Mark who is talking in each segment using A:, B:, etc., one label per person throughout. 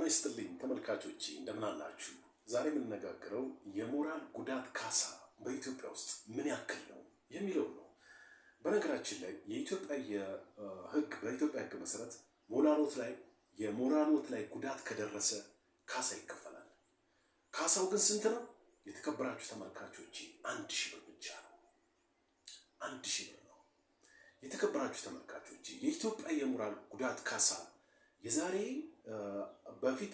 A: ጤና ይስጥልኝ ተመልካቾቼ እንደምን አላችሁ? ዛሬ የምንነጋገረው የሞራል ጉዳት ካሳ በኢትዮጵያ ውስጥ ምን ያክል ነው የሚለው ነው። በነገራችን ላይ በኢትዮጵያ ሕግ መሰረት የሞራሎት ላይ ጉዳት ከደረሰ ካሳ ይከፈላል። ካሳው ግን ስንት ነው? የተከበራችሁ ተመልካቾቼ 1000 ብር ብቻ ነው። 1000 ብር ነው። የተከበራችሁ ተመልካቾቼ የኢትዮጵያ የሞራል ጉዳት ካሳ የዛሬ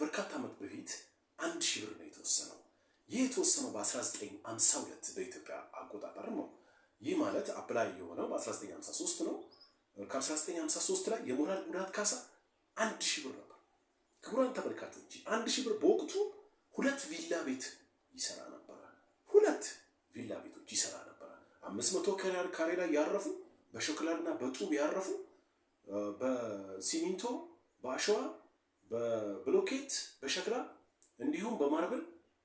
A: በርካታ ዓመት በፊት 1000 ብር ነው የተወሰነው። ይህ የተወሰነው በ1952 በኢትዮጵያ አቆጣጠር ነው። ይህ ማለት አፕላይ የሆነው በ1953 ነው። ከ1953 ላይ የሞራል ጉዳት ካሳ 1000 ብር ነበር። ክቡራን ተመልካቾች 1000 ብር በወቅቱ 2 ቪላ ቤት ይሰራ ነበር። 2 ቪላ ቤቶች ይሰራ ነበር። 500 ካሬ ላይ ያረፉ፣ በሸክላና በጡብ ያረፉ፣ በሲሚንቶ በአሸዋ በብሎኬት በሸክላ እንዲሁም በማርብል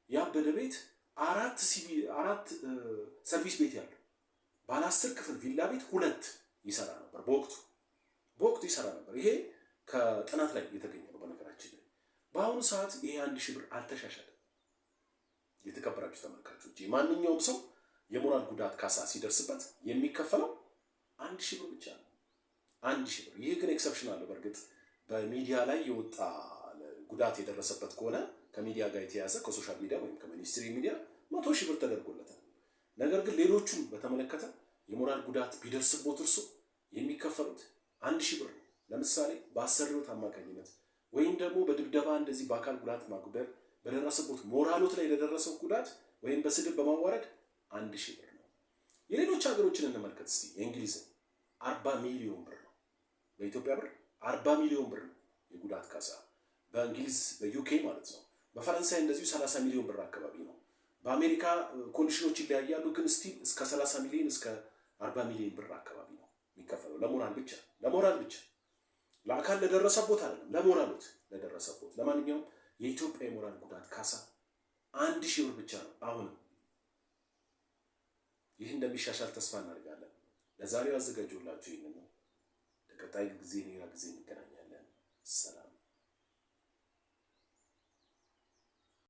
A: ያበደ ቤት 4 ሰርቪስ ቤት ያለው ባለ 10 ክፍል ቪላ ቤት 2 ይሰራ ነበር። በወቅቱ ይሰራ ነበር። ይሄ ከጥናት ላይ የተገኘ ነው። በነገራችን ላይ በአሁኑ ሰዓት ይሄ 1000 ብር አልተሻሻለም። የተከበራችሁ ተመልካቾች ማንኛውም ሰው የሞራል ጉዳት ካሳ ሲደርስበት የሚከፈለው 1000 ብር ብቻ ነው። 1000 ብር። ይህ ግን ኤክሰፕሽን አለ። በእርግጥ በሚዲያ ላይ የወጣ ጉዳት የደረሰበት ከሆነ ከሚዲያ ጋር የተያዘ ከሶሻል ሚዲያ ወይም ከሚኒስትሪ ሚዲያ 100,000 ብር ተደርጎለታል። ነገር ግን ሌሎቹን በተመለከተ የሞራል ጉዳት ቢደርስቦት እርሱ የሚከፈሉት 1000 ብር ነው። ለምሳሌ በአሰሪዎት አማካኝነት ወይም ደግሞ በድብደባ እንደዚህ በአካል ጉዳት ማጉደል በደረሰቦት ሞራሎት ላይ ለደረሰው ጉዳት ወይም በስድብ በማዋረድ 1000 ብር ነው። የሌሎች ሀገሮችን እንመልከት እስቲ። የእንግሊዝን 40 ሚሊዮን ብር ነው። በኢትዮጵያ ብር 40 ሚሊዮን ብር ነው የጉዳት ካሳ በእንግሊዝ በዩኬ ማለት ነው። በፈረንሳይ እንደዚሁ 30 ሚሊዮን ብር አካባቢ ነው። በአሜሪካ ኮንዲሽኖች ይለያያሉ፣ ግን ስቲል እስከ 30 ሚሊዮን እስከ 40 ሚሊዮን ብር አካባቢ ነው የሚከፈለው ለሞራል ብቻ ለአካል ለደረሰቦት አይደለም፣ ለሞራሎት ለደረሰቦት። ለማንኛውም የኢትዮጵያ የሞራል ጉዳት ካሳ 1000 ብር ብቻ ነው። አሁንም ይህ እንደሚሻሻል ተስፋ እናደርጋለን። ለዛሬው አዘጋጀሁላችሁ ይህንን ነው። ለቀጣይ ጊዜ ሌላ ጊዜ እንገናኛለን። ሰላም።